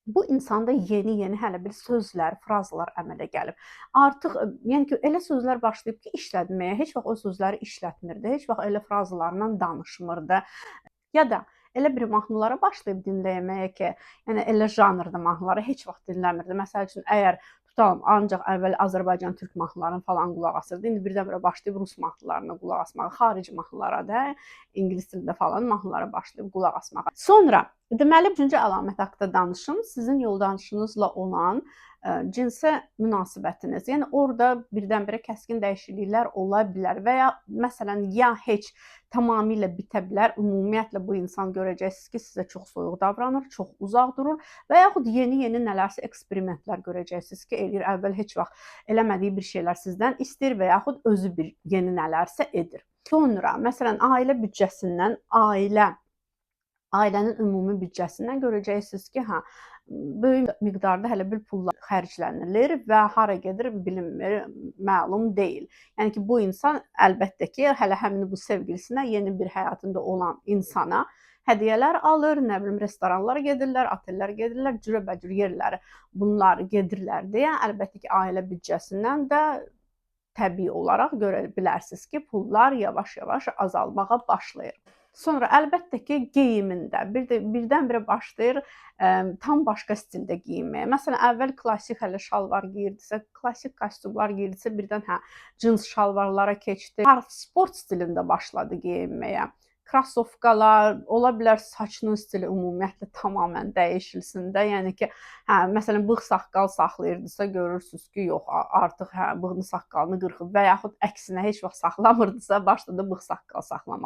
Bu insanda yeni-yeni hələ bir sözlər, frazlar əmələ gəlib. Artıq, yəni ki, elə sözlər başlayıb ki, işlətməyə, heç vaxt o sözləri işlətmirdi, heç vaxt elə frazlarla danışmırdı. Ya da elə bir mahnılara başlayıb dinləməyə ki, yəni elə janrda mahnıları heç vaxt dinləmirdi. Məsəl üçün, əgər tutalım, ancaq əvvəl Azərbaycan türk mahnılarına falan qulaq asırdı. İndi birdən-birə başlayıb rus mahnılarına qulaq asmağa, xarici mahnılara da, ingilis dilində falan mahnılara başlayıb qulaq asmağa. Sonra, deməli, üçüncü əlamət haqqında danışım. Sizin yoldaşınızla olan cinsi münasibətiniz. Yəni orada birdən-birə kəskin dəyişikliklər ola bilər və ya məsələn, ya heç tamamilə bitə bilər. Ümumiyyətlə bu insan görəcəksiniz ki, sizə çox soyuq davranır, çox uzaq durur və yaxud yeni-yeni nələrsə eksperimentlər görəcəksiniz ki, eləyir. Əvvəl heç vaxt eləmədiyi bir şeylər sizdən istəyir və yaxud özü bir yeni nələrsə edir. Sonra, məsələn, ailə büdcəsindən, ailənin ümumi büdcəsindən görəcəksiniz ki, böyük miqdarda hələ bir pullar xərclənilir və hara gedir bilinmir, məlum deyil. Yəni ki, bu insan əlbəttə ki, hələ həmin bu sevgilisinə, yeni bir həyatında olan insana hədiyyələr alır, nə bilim, restoranlara gedirlər, otellər gedirlər, cürəbəcür yerləri bunlar gedirlər deyə əlbəttə ki, ailə büdcəsindən də təbii olaraq görə bilərsiniz ki, pullar yavaş-yavaş azalmağa başlayır. Sonra əlbəttə ki, geyimində birdən-birə başlayır tam başqa stildə geyinməyə. Məsələn, əvvəl klassik hələ şalvar geyirdisə, klassik kostyumlar geyirdisə, birdən cins şalvarlara keçdi. Sport stilində başladı geyinməyə. Krossovkalar, ola bilər saçının stili ümumiyyətlə tamamən dəyişilsin də. Yəni ki, məsələn, bığ saqqal saxlayırdısa, görürsünüz ki, yox, artıq bığını saqqalını qırxıb və yaxud əksinə heç vaxt saxlamırdısa, başladı bığ saqqal saxlamağa.